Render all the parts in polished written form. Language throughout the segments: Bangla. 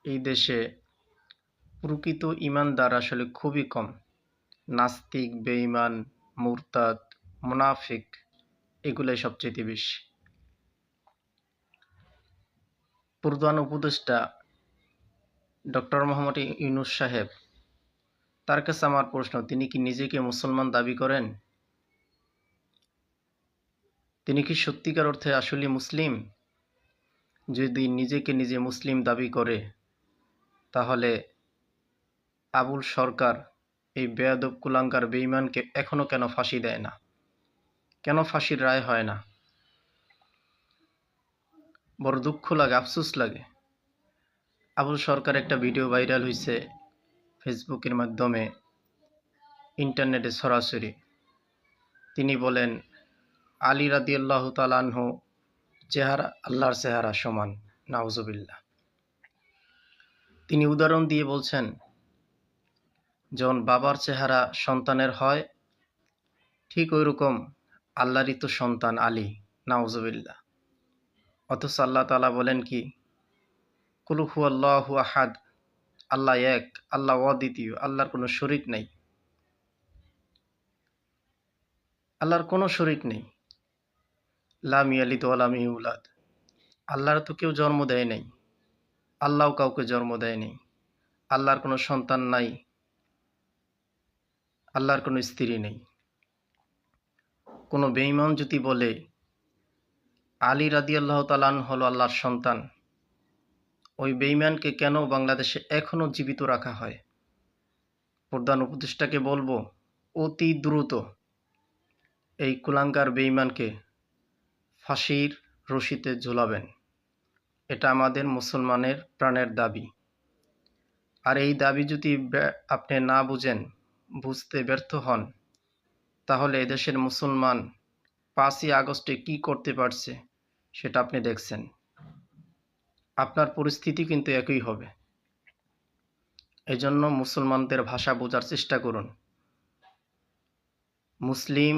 এই দেশে প্রকৃত ঈমানদার আসলে খুবই কম। নাস্তিক, বেঈমান, মুরতাদ, মুনাফিক এগুলাই সবচাইতে বেশি। প্রধান উপদেষ্টা ডক্টর মোহাম্মদ ইউনূস সাহেব, তার কাছে আমার প্রশ্ন, তিনি কি নিজেকে মুসলমান দাবি করেন? তিনি কি সত্যিকার অর্থে আসলে মুসলিম? যদি নিজেকে নিজে মুসলিম দাবি করে, তাহলে আবুল সরকার এই বেয়াদব কুলাঙ্গার বেঈমানকে এখনো কেন ফাঁসি দেয় না? কেন ফাঁসির রায় হয় না? বড় দুঃখ লাগে, আফসোস লাগে। আবুল সরকার একটা ভিডিও ভাইরাল হয়েছে ফেসবুকের মাধ্যমে, ইন্টারনেটে সরাসরি। তিনি বলেন, আলী রাদিয়াল্লাহু তাআলা আনহু চেহারা আল্লাহর চেহারা সমান, নাউজুবিল্লাহ। তিনি উদাহরণ দিয়ে বলছেন, যখন বাবার চেহারা সন্তানের হয়, ঠিক ওইরকম আল্লাহরই তো সন্তান আলী, নাউজুবিল্লাহ। অথচ আল্লাহ তাআলা বলেন কি, কুল হুয়াল্লাহু আহাদ, আল্লাহ এক, আল্লাহ অদ্বিতীয়, আল্লাহর কোনো শরীক নেই। আল্লাহর কোনো শরীক নেই। লাম ইয়ালিদ ওয়া লাম ইউলাদ, আল্লাহর তো কেউ জন্ম দেয় নাই, আল্লাহও কাউকে জন্ম দেয় নাই। আল্লাহর কোনো সন্তান নাই, আল্লাহর কোনো স্ত্রী নেই। কোনো বেঈমান যদি বলে আলী রাদিয়াল্লাহু তাআলা আনহু হলো আল্লাহর সন্তান, ওই বেঈমানকে কেন বাংলাদেশে এখনো জীবিত রাখা হয়? প্রধান উপদেষ্টাকে বলবো, অতি দ্রুত এই কুলাঙ্গার বেঈমানকে ফাঁসির রশিতে ঝুলাবেন। এটা আমাদের মুসলমানের প্রাণের দাবি। আর এই দাবি যদি আপনি না বুঝেন, বুঝতে ব্যর্থ হন, তাহলে এদেশের মুসলমান 5ই আগস্টে কি করতে পারছে সেটা আপনি দেখছেন। আপনার পরিস্থিতি কিন্তু একই হবে। এজন্য মুসলমানদের ভাষা বোঝার চেষ্টা করুন। মুসলিম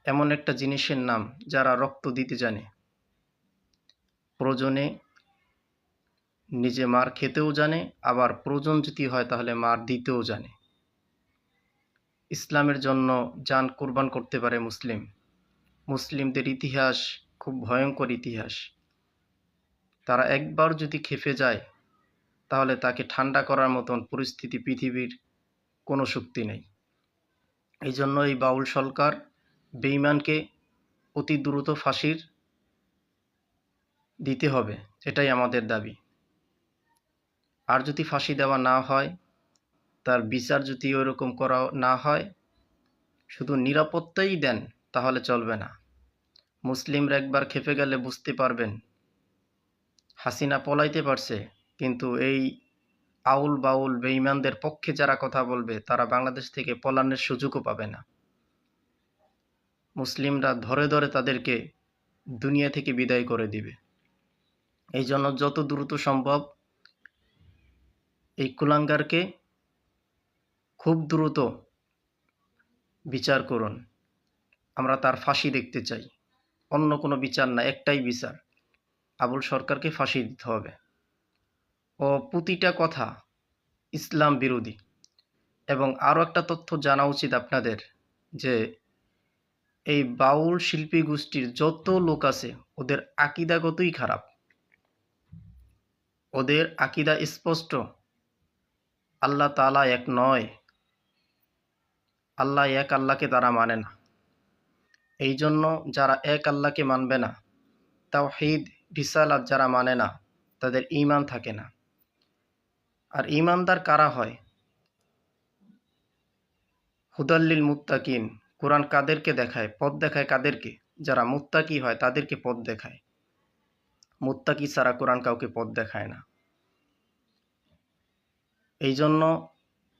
এমন একটা জিনিসের নাম যারা রক্ত দিতে জানে, প্রয়োজনে নিজে মার খেতেও জানে, আবার প্রয়োজন যদি হয় তাহলে মার দিতেও জানে। ইসলামের জন্য জান কুরবান করতে পারে মুসলিম। মুসলিমদের ইতিহাস খুব ভয়ঙ্কর ইতিহাস। তারা একবার যদি খেপে যায়, তাহলে তাকে ঠান্ডা করার মতন পরিস্থিতি পৃথিবীর কোনো শক্তি নেই। এই জন্য এই বাউল সরকার বেঈমানকে অতি দ্রুত ফাঁসির দিতে হবে, এটাই আমাদের দাবি। আর যদি ফাঁসি দেওয়া না হয়, তার বিচার যদি ওইরকম করা না হয়, শুধু নিরাপত্তাই দেন, তাহলে চলবে না। মুসলিমরা একবার খেপে গেলে বুঝতে পারবেন, হাসিনা পলাইতে পারছে, কিন্তু এই আউল বাউল বেঈমানদের পক্ষে যারা কথা বলবে, তারা বাংলাদেশ থেকে পলায়নের সুযোগও পাবে না। মুসলিমরা ধরে ধরে তাদেরকে দুনিয়া থেকে বিদায় করে দিবে। এই জন্য যত দ্রুত সম্ভব এই কুলাঙ্গারকে খুব দ্রুত বিচার করুন। আমরা তার ফাঁসি দেখতে চাই, অন্য কোনো বিচার না, একটাই বিচার, আবুল সরকারকে ফাঁসি দিতে হবে। ও প্রতিটা কথা ইসলাম বিরোধী। এবং আরও একটা তথ্য জানা উচিত আপনাদের, যে এই বাউল শিল্পী গোষ্ঠীর যত লোক আছে, ওদের আকীদাগতই খারাপ। ওদের আকীদা স্পষ্ট, আল্লাহ তাআলা এক নয়, আল্লাহ এক, আল্লাহকে তারা মানে না। এই জন্য যারা এক আল্লাহকে মানবে না, তাওহীদ রিসালাত যারা মানে না, তাদের ঈমান থাকে না। আর ঈমানদার কারা হয়? হুদাল্লিল মুত্তাকিন, কোরআন কাদেরকে দেখায়? পথ দেখায় কাদেরকে? যারা মুত্তাকি হয় তাদেরকে পথ দেখায়। মুত্তাকি ছাড়া কোরআন কাউকে পথ দেখায় না। এই জন্য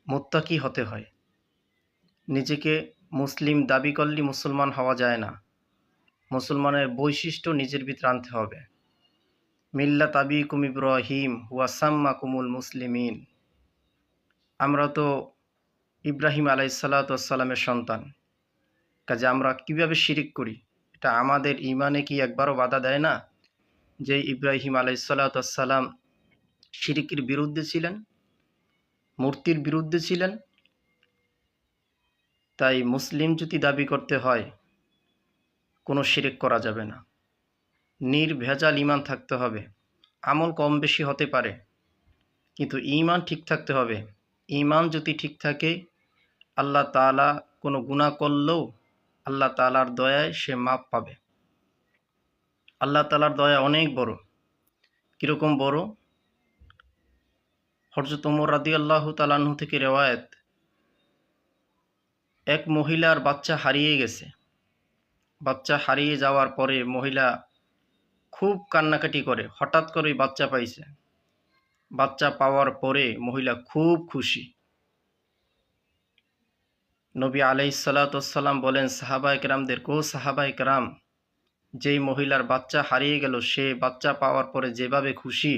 মুত্তাকি হতে হয়। নিজেকে মুসলিম দাবি করলে মুসলমান হওয়া যায় না। মুসলমানের বৈশিষ্ট্য নিজের ভিতরে আনতে হবে। মিল্লাত আবিকুম ইব্রাহিম ওয়া সাম্মাকুমুল মুসলিমিন। আমরা তো ইব্রাহিম আলাইহিসসালাতু ওয়াসসালামের সন্তান। কাজে আমরা কিভাবে শিরিক করি, এটা আমাদের ঈমানে কি একবারও বাধা দেয় না? যে ইব্রাহিম আলাইহিসসালাতু ওয়াসসালাম শিরকের বিরুদ্ধে ছিলেন, মূর্তির বিরুদ্ধে ছিলেন। তাই মুসলিম যদি দাবি করতে হয়, কোনো শিরক করা যাবে না, নির্ভেজাল ঈমান থাকতে হবে। আমল কম বেশি হতে পারে, কিন্তু ঈমান ঠিক থাকতে হবে। ঈমান যদি ঠিক থাকে, আল্লাহ তাআলা কোনো গুনাহ করলেও আল্লাহ তাআলার দয়ায় সে মাপ পাবে। আল্লাহ তাআলার দয়া অনেক বড়। কিরকম বড়? হযরত ওমর রাদিয়াল্লাহু তাআলা আনহু থেকে রিওয়ায়াত, এক মহিলার বাচ্চা হারিয়ে গেছে। বাচ্চা হারিয়ে যাওয়ার পরে মহিলা খুব কান্নাকাটি করে। হঠাৎ করেই বাচ্চা পাইছে। বাচ্চা পাওয়ার পরে মহিলা খুব খুশি। নবী আলাইহিস সালাতু ওয়াস সালাম বলেন সাহাবায়ে কেরামদেরকে, ও সাহাবায়ে কেরাম, যেই মহিলার বাচ্চা হারিয়ে গেল সে বাচ্চা পাওয়ার পরে যেভাবে খুশি,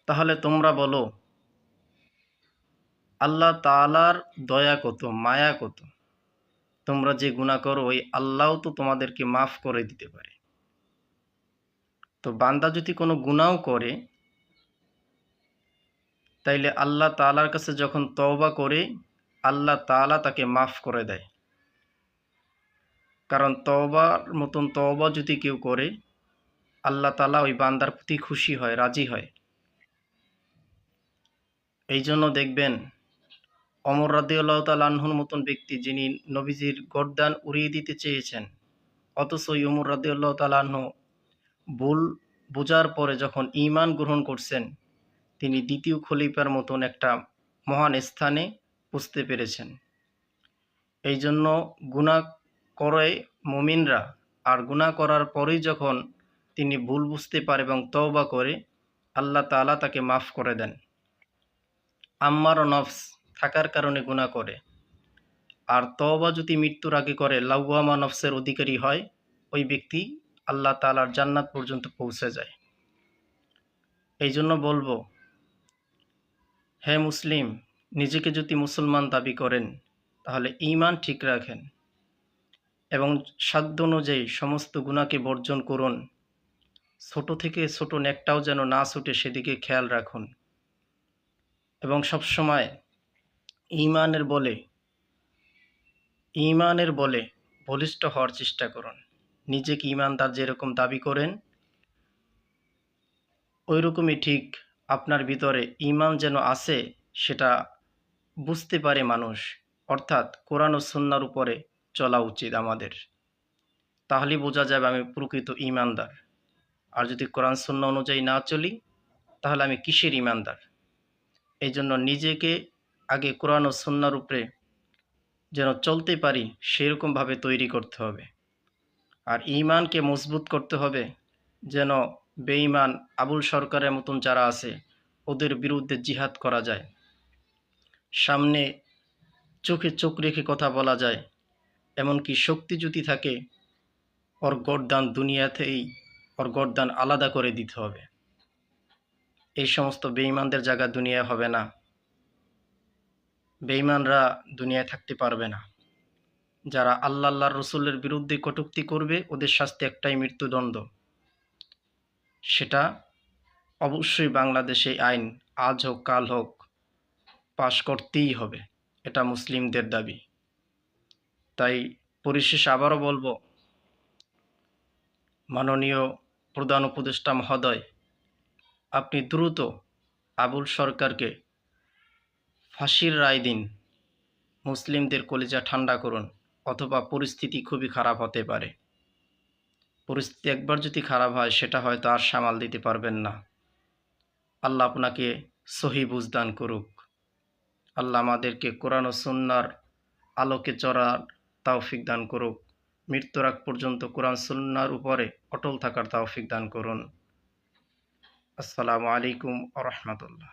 তাহলে তোমরা বলো আল্লাহ তাআলার দয়া কত, মায়া কত। তোমরা যে গুনাহ করো ওই আল্লাহও তো তোমাদেরকে মাফ করে দিতে পারে। তো বান্দা যদি কোনো গুনাহও করে, তাইলে আল্লাহ তাআলার কাছে যখন তওবা করে, আল্লাহ তাআলা তাকে মাফ করে দেয়। কারণ তওবার মতন তওবা যদি কেউ করে, আল্লাহ তাআলা ওই বান্দার প্রতি খুশি হয়, রাজি হয়। এই জন্য দেখবেন ওমর রাদিয়াল্লাহু তাআলা আনহুর মতন ব্যক্তি, যিনি নবীজির গর্দান উড়িয়ে দিতে চেয়েছেন, অথচ ওই ওমর রাদিয়াল্লাহু তাআলা আনহু ভুল বোঝার পরে যখন ঈমান গ্রহণ করছেন, তিনি দ্বিতীয় খলিফার মতন একটা মহান স্থানে পৌঁছতে পেরেছেন। এই জন্য গুনাহ করে মুমিনরা, আর গুনাহ করার পরেই যখন তিনি ভুল বুঝতে পারে এবং তওবা করে, আল্লাহ তাআলা তাকে মাফ করে দেন। আম্মারা নফস থাকার কারণে গুনাহ করে, আর তওবা যদি মৃত্যুর আগে করে, লাওয়ামা নফসের অধিকারী হয়, ওই ব্যক্তি আল্লাহ তাআলার জান্নাত পর্যন্ত পৌঁছে যায়। এই জন্য বলবো, হে মুসলিম, নিজেকে যদি মুসলমান দাবি করেন তাহলে ঈমান ঠিক রাখেন এবং সাধ্য অনুযায়ী সমস্ত গুনাহকে বর্জন করুন। ছোট থেকে ছোট নেকটাও যেন না ছুটে সেদিকে খেয়াল রাখুন এবং সবসময় ঈমানের বলে বলিষ্ঠ হওয়ার চেষ্টা করুন। নিজেকে ঈমানদার যেরকম দাবি করেন, ওইরকমই ঠিক আপনার ভিতরে ঈমান যেন আছে সেটা বুঝতে পারে মানুষ। অর্থাৎ কোরআন ও সুন্নাহর উপরে চলা উচিত আমাদের। তাহলেই বোঝা যাবে আমি প্রকৃত ঈমানদার। আর যদি কোরআন সুন্নাহ অনুযায়ী না চলি, তাহলে আমি কিসের ঈমানদার? এই জন্য নিজেকে আগে কোরআন ও সুন্নাহর উপরে যেন চলতে পারি সেরকমভাবে তৈরি করতে হবে। আর ঈমানকে মজবুত করতে হবে, যেন বেঈমান আবুল সরকারের মতন যারা আছে ওদের বিরুদ্ধে জিহাদ করা যায়, সামনে চোখে চোখ রেখে কথা বলা যায়। এমনকি শক্তি যদি থাকে, ওর গর্দান দুনিয়াতেই ওর গর্দান আলাদা করে দিতে হবে। এই সমস্ত বেঈমানদের জায়গা দুনিয়া হবে না। বেঈমানরা দুনিয়ায় থাকতে পারবে না। যারা আল্লাহর রসুলের বিরুদ্ধে কটূক্তি করবে, ওদের শাস্তি একটাই, মৃত্যুদণ্ড। সেটা অবশ্যই বাংলাদেশে আইন আজ হোক কাল হোক পাশ করতেই হবে। এটা মুসলিমদের দাবি। তাই পরিশেষে আবারও বলবো, মাননীয় প্রধান উপদেষ্টা মহোদয়, আপনি দ্রুত আবুল সরকারকে ফাঁসির রায় দিন। মুসলিমদের কলিজা ঠান্ডা করুন, অথবা পরিস্থিতি খুবই খারাপ হতে পারে। পরিস্থিতি একবার যদি খারাপ হয়, সেটা হয়তো আর সামাল দিতে পারবেন না। আল্লাহ আপনাকে সহি বুঝ দান করুক। আল্লাহ আমাদেরকে কোরআন ও সুন্নাহর আলোকে চলার তৌফিক দান করুক। মৃত্যুর আগ পর্যন্ত কোরআন সুন্নাহর উপরে অটল থাকার তৌফিক দান করুন। আসসালামু আলাইকুম ওয়া রাহমাতুল্লাহ।